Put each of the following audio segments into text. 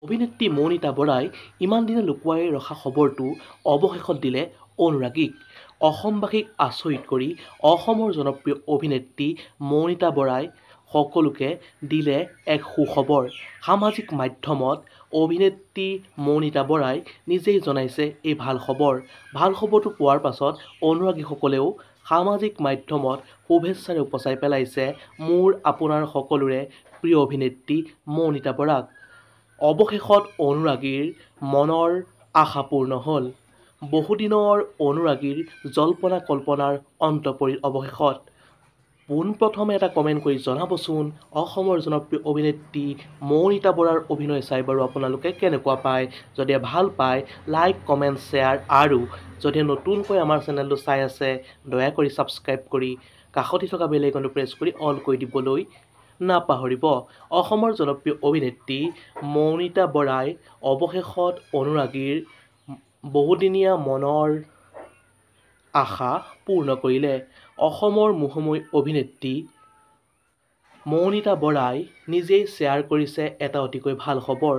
অভিনেত্ৰী মৌনিতা বৰাই ইমান দিনে লুকুৱাই ৰখা খবৰটো অৱশেষত দিলে অনুৰাগীক। অসমবাসীক আচৰিত কৰি অসমৰ জনপ্ৰিয় অভিনেত্ৰী মৌনিতা বৰাই সকলোকে দিলে এক সুখবৰ। সামাজিক মাধ্যমত অভিনেত্ৰী মৌনিতা বৰাই নিজেই জনাইছে এই ভাল খবৰ। ভাল খবৰটো পোৱাৰ পাছত অনুৰাগীসকলেও সামাজিক মাধ্যমত শুভেচ্ছাৰে উপচাই পেলাইছে মোৰ আপোনাৰ সকলোৰে প্ৰিয় অভিনেত্ৰী মৌনিতা বৰাক। অৱশেষত অনুৰাগীৰ মনৰ আশা পূৰ্ণ হ'ল। বহুদিনৰ অনুৰাগীৰ জল্পনা কল্পনাৰ অন্ত পৰিল অৱশেষত। পোনপ্ৰথমে এটা কমেণ্ট কৰি জনাবচোন, অসমৰ জনপ্ৰিয় অভিনেত্ৰী মৌনিতা বৰাৰ অভিনয় চাই বাৰু আপোনালোকে কেনেকুৱা পায়। যদি ভাল পায় লাইক, কমেণ্ট, শ্বেয়াৰ আৰু যদি নতুনকৈ আমাৰ চেনেলটো চাই আছে দয়া কৰি ছাবস্ক্ৰাইব কৰি কাষতে থকা বেল আইকনটো প্ৰেছ কৰি অল কৰি দিবলৈ নাপাহৰিব। অসমৰ জনপ্ৰিয় অভিনেত্ৰী মৌনিতা বৰাই অৱশেষত অনুৰাগীৰ বহুদিনীয়া মনৰ আশা পূৰ্ণ কৰিলে। অসমৰ মহাময়ী অভিনেত্ৰী মৌনিতা বৰাই নিজেই শ্বেয়াৰ কৰিছে এটা অতিকৈ ভাল খবৰ,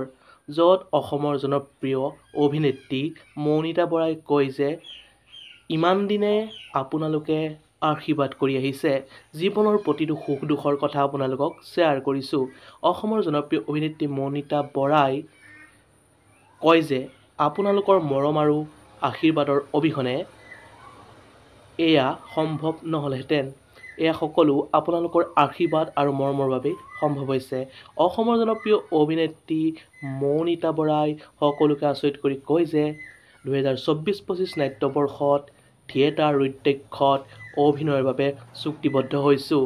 য'ত অসমৰ জনপ্ৰিয় অভিনেত্ৰী মৌনিতা বৰাই কয় যে ইমান দিনে আপোনালোকে আশীৰ্বাদ কৰি আহিছে। জীৱনৰ প্ৰতিটো সুখ দুখৰ কথা আপোনালোকক শ্বেয়াৰ কৰিছোঁ। অসমৰ জনপ্ৰিয় অভিনেত্ৰী মৌনিতা বৰাই কয় যে আপোনালোকৰ মৰম আৰু আশীৰ্বাদৰ অবিহনে এয়া সম্ভৱ নহ'লহেঁতেন। এয়া সকলো আপোনালোকৰ আশীৰ্বাদ আৰু মৰমৰ বাবেই সম্ভৱ হৈছে। অসমৰ জনপ্ৰিয় অভিনেত্ৰী মৌনিতা বৰাই সকলোকে আচৰিত কৰি কয় যে 2024-25 নাট্যবৰ্ষত থিয়েটাৰ উদ্যোগত অভিনয়ৰ বাবে চুক্তিবদ্ধ হৈছোঁ।